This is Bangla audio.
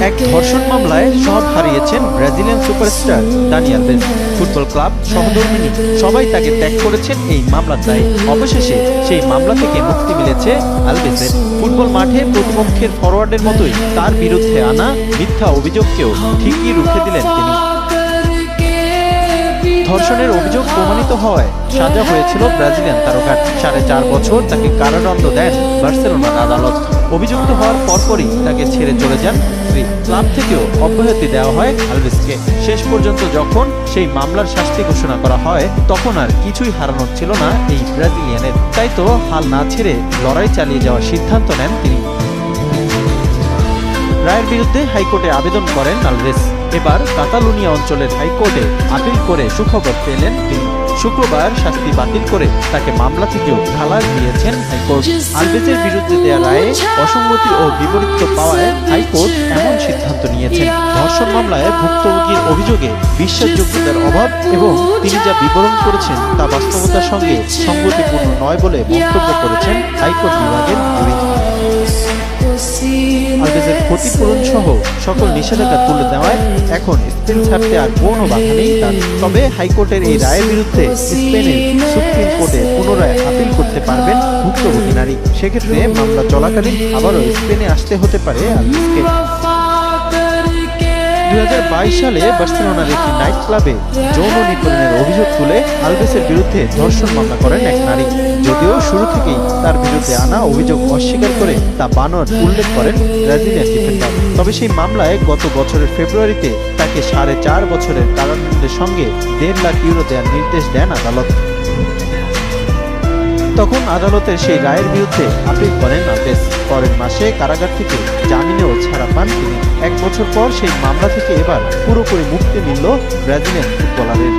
এক ধর্ষণ মামলায় সব হারিয়েছেন Brazilian superstar Dani Alves. Football club, সহধর্মিণী সবাই তাকে ত্যাগ করেছেন এই মামলার দায়ে। অবশেষে সেই মামলা থেকে মুক্তি মিলেছে আলভেজের। ফুটবল মাঠে প্রতিপক্ষের ফরোয়ার্ডের মতোই তার বিরুদ্ধে আনা মিথ্যা অভিযোগকেও ঠিকই রুখে দিলেন তিনি। ধর্ষণের অভিযোগ প্রমাণিত হওয়ায় সাজা হয়েছিল ব্রাজিলিয়ান তারকার। 4.5 বছর তাকে কারাদণ্ড দেন বার্সেলোনার আদালত। অভিযুক্ত হওয়ার পরপরই তাকে ছেড়ে চলে যান স্ত্রী। ক্লাব থেকেও অব্যাহতি দেওয়া হয় আলভেজকে। শেষ পর্যন্ত যখন সেই মামলার শাস্তি ঘোষণা করা হয়, তখন আর কিছুই হারানোর ছিল না এই ব্রাজিলিয়ানের। তাই তো হাল না ছেড়ে লড়াই চালিয়ে যাওয়ার সিদ্ধান্ত নেন তিনি। রায়ের বিরুদ্ধে হাইকোর্টে আবেদন করেন আলভেজ। এবার কাতালুনিয়া অঞ্চলের হাইকোর্টে আপিল করে সুখবর পেলেন তিনি। শুক্রবার শাস্তি বাতিল করে তাকে মামলা থেকেও খালাস দিয়েছেন হাইকোর্ট। আলভেজের বিরুদ্ধে দেয়া রায়ে অসঙ্গতি ও বিপরীত্য পাওয়ায় হাইকোর্ট এমন সিদ্ধান্ত নিয়েছেন। ধর্ষণ মামলায় ভুক্তভোগীর অভিযোগে বিশ্বাসযোগ্যতার অভাব এবং তিনি যা বিবরণ করেছেন তা বাস্তবতার সঙ্গে সঙ্গতিপূর্ণ নয় বলে মন্তব্য করেছেন হাইকোর্ট বিভাগের জুরি। আলভেজের ক্ষতিপূরণ সহ সকল নিষেধাজ্ঞা তুলে দেওয়ায় এখন স্পেন ছাড়তে আর কোনো বাধা নেই তার। তবে হাইকোর্টের এই রায়ের বিরুদ্ধে স্পেনের সুপ্রিম কোর্টে পুনরায় আপিল করতে পারবেন ভুক্তভোগী নারী। সেক্ষেত্রে মামলা চলাকালীন আবারও স্পেনে আসতে হতে পারে আলভেজকে। 2022 সালে বার্সেলোনার একটি নাইট ক্লাবে যৌন নিপীড়নের অভিযোগ তুলে আলভেজের বিরুদ্ধে ধর্ষণ মামলা করেন এক নারী। যদিও শুরু থেকেই তার বিরুদ্ধে আনা অভিযোগ অস্বীকার করে তা বানোয়াট উল্লেখ করেন ব্রাজিলিয়ান ডিফেন্ডার। তবে সেই মামলায় গত বছরের ফেব্রুয়ারিতে তাকে 4.5 বছরের কারাদণ্ডের সঙ্গে 1.5 লাখ ইউরো দেওয়ার নির্দেশ দেন আদালত। তখন আদালতের সেই রায়ের বিরুদ্ধে আপিল করেন আলভেজ। পরের মাসে কারাগার থেকে জামিনেও ছাড়া পান তিনি। 1 বছর পর সেই মামলা থেকে এবার পুরোপুরি মুক্তি মিলল ব্রাজিলিয়ান ফুটবলারের।